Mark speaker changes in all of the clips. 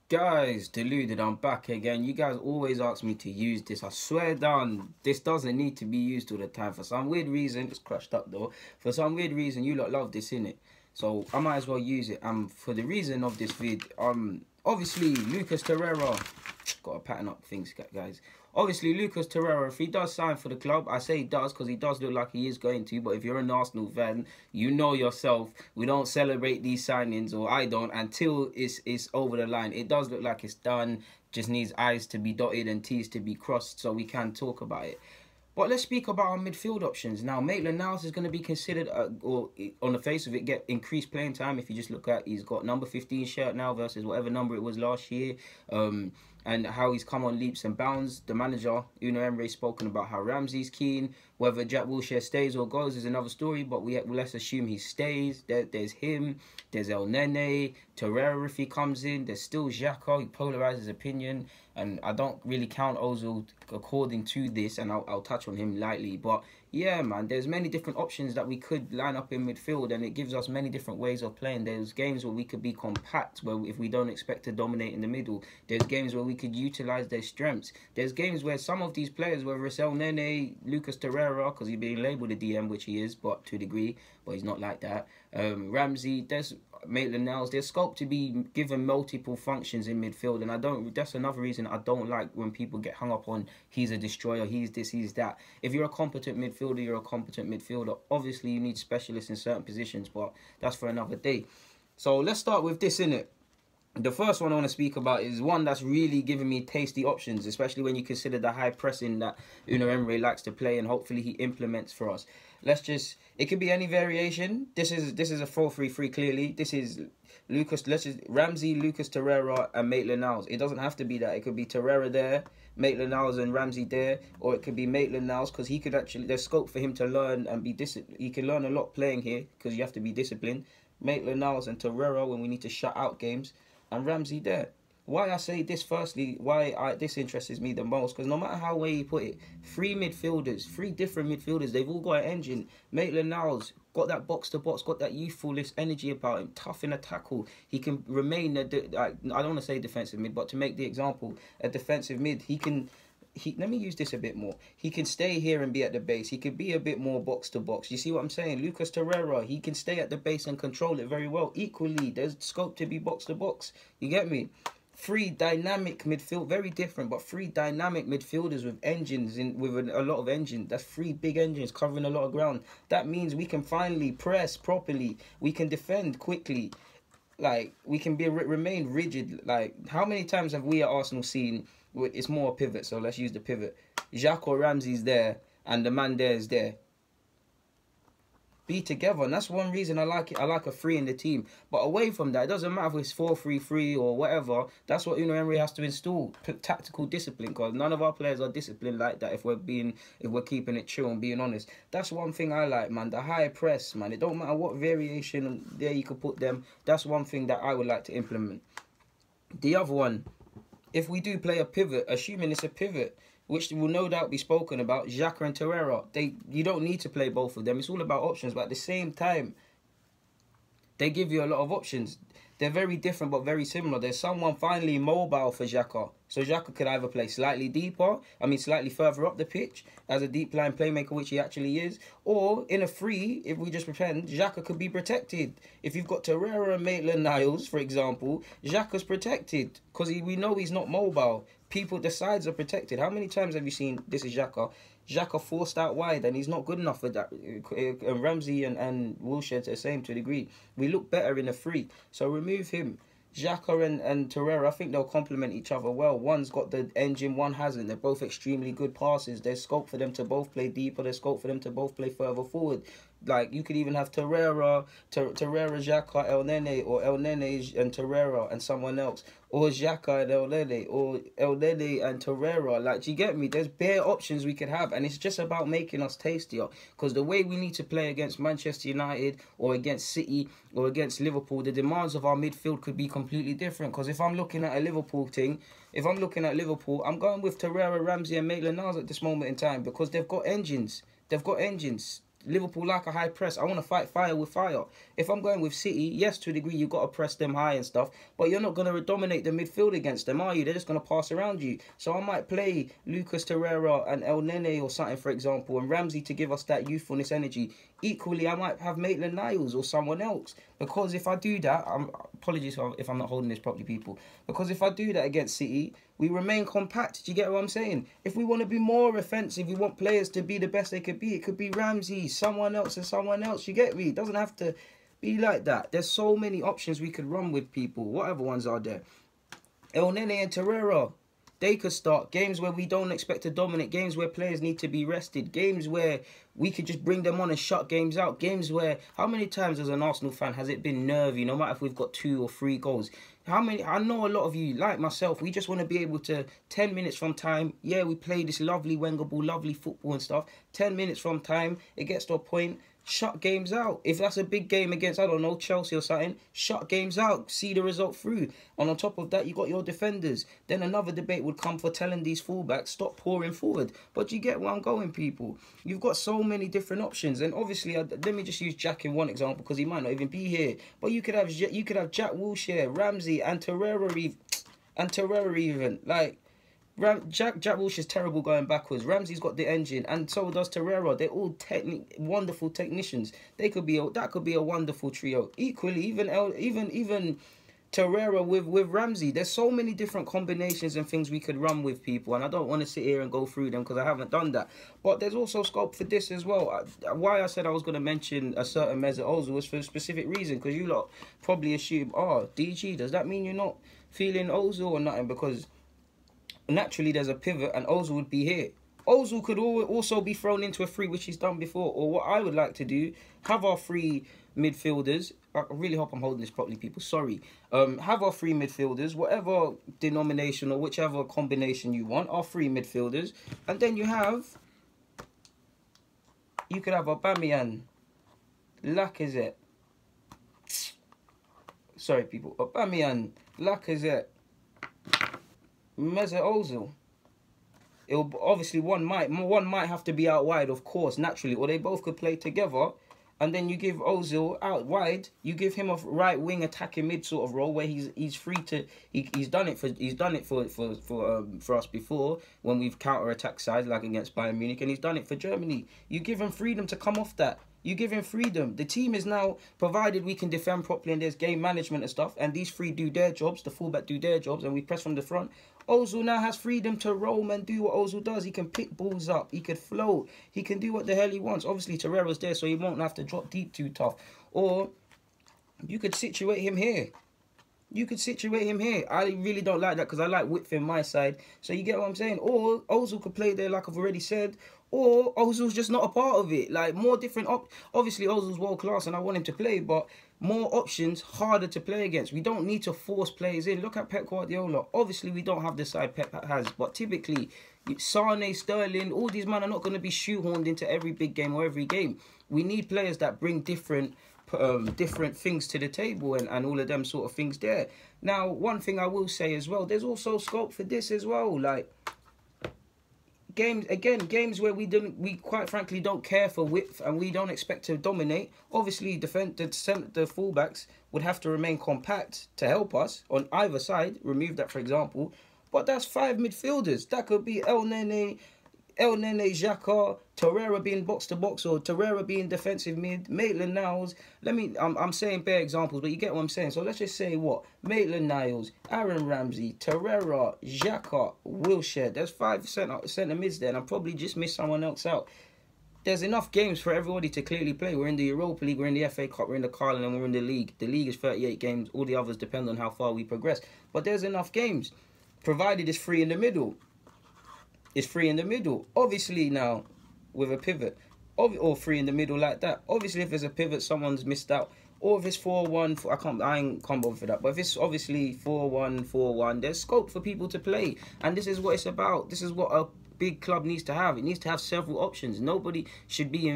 Speaker 1: Guys, deluded, I'm back again. You guys always ask me to use this. I swear down, this doesn't need to be used all the time. For some weird reason, it's crushed up though. For some weird reason, you lot love this, innit? So I might as well use it. For the reason of this vid, obviously Lucas Torreira, gotta pattern up things, guys. Obviously, Lucas Torreira, if he does sign for the club, I say he does because he does look like he is going to. But if you're an Arsenal fan, you know yourself, we don't celebrate these signings, or I don't, until it's over the line. It does look like it's done, just needs I's to be dotted and T's to be crossed so we can talk about it. But let's speak about our midfield options. Now, Maitland-Niles is going to be considered, or on the face of it, get increased playing time. If you just look at, he's got number 15 shirt now versus whatever number it was last year. And how he's come on leaps and bounds. The manager, Unai Emery, spoken about how Ramsey's keen. Whether Jack Wilshere stays or goes is another story, but let's assume he stays. There's him, there's El Nene, Torreira if he comes in. There's still Xhaka, he polarizes his opinion. And I don't really count Ozil according to this, and I'll touch on him lightly. But yeah, man, there's many different options that we could line up in midfield, and it gives us many different ways of playing. There's games where we could be compact, where if we don't expect to dominate in the middle. There's games where we could utilize their strengths. There's games where some of these players, whether it's El Nene, Lucas Torreira, because he's being labelled a DM, which he is, but to a degree, but he's not like that. Ramsey, there's Maitland-Niles, there's scope to be given multiple functions in midfield, and that's another reason I don't like when people get hung up on he's a destroyer, he's this, he's that. If you're a competent midfielder, you're a competent midfielder. Obviously, you need specialists in certain positions, but that's for another day. So let's start with this, innit? The first one I want to speak about is one that's really giving me tasty options, especially when you consider the high pressing that Unai Emery likes to play and hopefully he implements for us. It could be any variation. This is a 4-3-3 clearly. This is Ramsey, Lucas Torreira and Maitland-Niles. It doesn't have to be that. It could be Torreira there, Maitland-Niles and Ramsey there, or it could be Maitland-Niles because he could actually, there's scope for him to learn and be disciplined. He can learn a lot playing here because you have to be disciplined. Maitland-Niles and Torreira when we need to shut out games. And Ramsey there. Why I say this firstly, this interests me the most, because no matter how way you put it, three different midfielders, they've all got an engine. Maitland-Niles got that box-to-box, got that youthfulness energy about him, tough in a tackle. He can remain, I don't want to say defensive mid, but to make the example, a defensive mid, let me use this a bit more. He can stay here and be at the base. He could be a bit more box to box. You see what I'm saying? Lucas Torreira, he can stay at the base and control it very well. Equally, there's scope to be box to box. You get me? Three dynamic midfield, very different, but three dynamic midfielders with engines, with a lot of engine. That's three big engines covering a lot of ground. That means we can finally press properly. We can defend quickly. Like, we can remain rigid. Like, how many times have we at Arsenal seen, it's more a pivot, so let's use the pivot. Jacques or Ramsey's there, and the man there is there. Be together, and that's one reason I like it. I like a three in the team. But away from that, it doesn't matter if it's 4-3-3 or whatever. That's what Unai Emery has to install, tactical discipline, because none of our players are disciplined like that. If we're keeping it chill and being honest, that's one thing I like, man. The high press, man. It don't matter what variation there you could put them. That's one thing that I would like to implement. The other one, if we do play a pivot, assuming it's a pivot, which will no doubt be spoken about, Xhaka and Torreira, you don't need to play both of them. It's all about options, but at the same time, they give you a lot of options. They're very different but very similar. There's someone finally mobile for Xhaka. So Xhaka could either play slightly further up the pitch as a deep line playmaker, which he actually is, or in a free, if we just pretend, Xhaka could be protected. If you've got Torreira and Maitland-Niles, for example, Xhaka's protected because we know he's not mobile. The sides are protected. How many times have you seen, this is Xhaka, Xhaka forced out wide and he's not good enough for that. And Ramsey and Wilshere the same to a degree. We look better in a free. So remove him. Xhaka and Torreira, I think they'll complement each other well. One's got the engine, one hasn't. They're both extremely good passes. There's scope for them to both play deeper. There's scope for them to both play further forward. Like, you could even have Torreira, Xhaka, El Nene, or El Nene and Torreira and someone else. Or Xhaka and El Nene, or El Nene and Torreira. Like, do you get me? There's bare options we could have, and it's just about making us tastier. Because the way we need to play against Manchester United, or against City, or against Liverpool, the demands of our midfield could be completely different. Because if I'm looking at a Liverpool thing, I'm going with Torreira, Ramsey and Maitland-Niles at this moment in time, because they've got engines. Liverpool like a high press. I want to fight fire with fire. If I'm going with City, yes, to a degree, you've got to press them high and stuff, but you're not going to dominate the midfield against them, are you? They're just going to pass around you. So I might play Lucas Torreira and El Nene or something, for example, and Ramsey to give us that youthfulness energy. Equally, I might have Maitland-Niles or someone else. Because if I do that, apologies if I'm not holding this properly, people. Because if I do that against City, we remain compact. Do you get what I'm saying? If we want to be more offensive, we want players to be the best they could be. It could be Ramsey, someone else, and someone else. You get me? It doesn't have to be like that. There's so many options we could run with, people. Whatever ones are there. El Nene and Torreira. They could start games where we don't expect to dominate, games where players need to be rested, games where we could just bring them on and shut games out, games where, how many times as an Arsenal fan has it been nervy, no matter if we've got 2 or 3 goals? I know a lot of you, like myself, we just want to be able to, 10 minutes from time, yeah, we play this lovely Wenger ball, lovely football and stuff, 10 minutes from time, it gets to a point, shut games out. If that's a big game against, I don't know, Chelsea or something, shut games out, see the result through. And on top of that, you got your defenders. Then another debate would come for telling these fullbacks, stop pouring forward. But you get where I'm going, people. You've got so many different options. And obviously, let me just use Jack in one example, because he might not even be here. But you could have Jack Wilshere, Ramsey, and Torreira even. Like, Jack Wilshere is terrible going backwards. Ramsey's got the engine, and so does Torreira. They're all wonderful technicians. That could be a wonderful trio. Equally, even Torreira with Ramsey. There's so many different combinations and things we could run with, people, and I don't want to sit here and go through them because I haven't done that. But there's also scope for this as well. Why I said I was going to mention a certain Mesut Ozil was for a specific reason, because you lot probably assume, oh, DG, does that mean you're not feeling Ozil or nothing? Because naturally there's a pivot and Ozil would be here. Ozil could also be thrown into a 3, which he's done before. Or what I would like to do, have our 3 midfielders. I really hope I'm holding this properly, people. Sorry. Have our 3 midfielders, whatever denomination or whichever combination you want, our 3 midfielders. And then you could have Aubameyang, Lacazette. Sorry, people. Aubameyang, Lacazette, Mesut Ozil. It'll obviously one might have to be out wide, of course, naturally, or they both could play together. And then you give Ozil out wide. You give him a right wing attacking mid sort of role where he's free to. He's done it for us before when we've counter attack sides like against Bayern Munich, and he's done it for Germany. You give him freedom to come off that. You give him freedom. The team is now, provided we can defend properly and there's game management and stuff, and these 3 do their jobs, the fullback do their jobs, and we press from the front. Ozil now has freedom to roam and do what Ozil does. He can pick balls up. He could float. He can do what the hell he wants. Obviously, Torreira's there, so he won't have to drop deep too tough. Or you could situate him here. I really don't like that because I like width in my side. So you get what I'm saying? Or Ozil could play there like I've already said. Or Ozil's just not a part of it. Like, more different... Obviously, Ozil's world class and I want him to play, but more options, harder to play against. We don't need to force players in. Look at Pep Guardiola. Obviously, we don't have the side Pep has, but typically, Sane, Sterling, all these men are not going to be shoehorned into every big game or every game. We need players that bring different things to the table and all of them sort of things there. Now, one thing I will say as well, there's also scope for this as well. Like, games where we quite frankly don't care for width and we don't expect to dominate. Obviously, the fullbacks would have to remain compact to help us on either side. Remove that, for example. But that's 5 midfielders. That could be El Nene, Xhaka, Torreira being box to box, or Torreira being defensive mid, Maitland-Niles. I'm saying bare examples, but you get what I'm saying. So let's just say what? Maitland-Niles, Aaron Ramsey, Torreira, Xhaka, Wilshere. There's 5 centre mids there, and I probably just missed someone else out. There's enough games for everybody to clearly play. We're in the Europa League, we're in the FA Cup, we're in the Carling, and we're in the league. The league is 38 games. All the others depend on how far we progress. But there's enough games, provided it's free in the middle. It's free in the middle. Obviously now, with a pivot, or free in the middle like that. Obviously, if there's a pivot, someone's missed out. Or if it's 4-1, I ain't come bother for that. But if it's obviously 4-1, 4-1, there's scope for people to play. And this is what it's about. This is what a big club needs to have. It needs to have several options. Nobody should be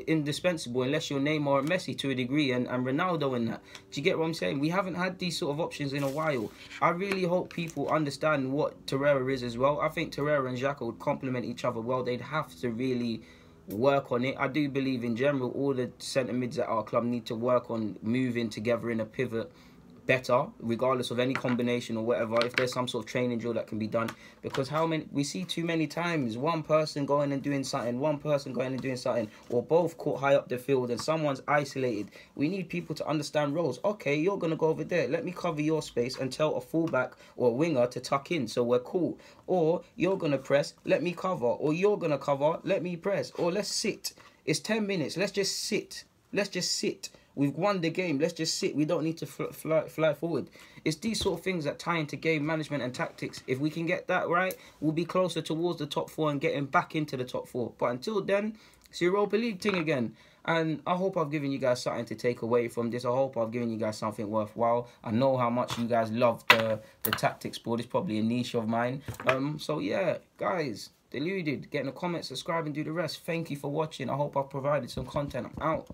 Speaker 1: indispensable unless you're Neymar or Messi to a degree, and Ronaldo and that. Do you get what I'm saying? We haven't had these sort of options in a while. I really hope people understand what Torreira is as well. I think Torreira and Xhaka would complement each other well. They'd have to really work on it. I do believe in general all the centre mids at our club need to work on moving together in a pivot better, regardless of any combination or whatever. If there's some sort of training drill that can be done, because we see too many times one person going and doing something, one person going and doing something, or both caught high up the field and someone's isolated. We need people to understand roles. Okay, you're gonna go over there, let me cover your space and tell a fullback or a winger to tuck in so we're cool. Or you're gonna press, let me cover. Or you're gonna cover, let me press. Or let's sit. It's 10 minutes, let's just sit. Let's just sit. We've won the game. Let's just sit. We don't need to fly forward. It's these sort of things that tie into game management and tactics. If we can get that right, we'll be closer towards the top 4 and getting back into the top 4. But until then, it's Europa League thing again. And I hope I've given you guys something to take away from this. I hope I've given you guys something worthwhile. I know how much you guys love the tactics board. It's probably a niche of mine. So yeah, guys, Deluded. Get in the comments, subscribe and do the rest. Thank you for watching. I hope I've provided some content. I'm out.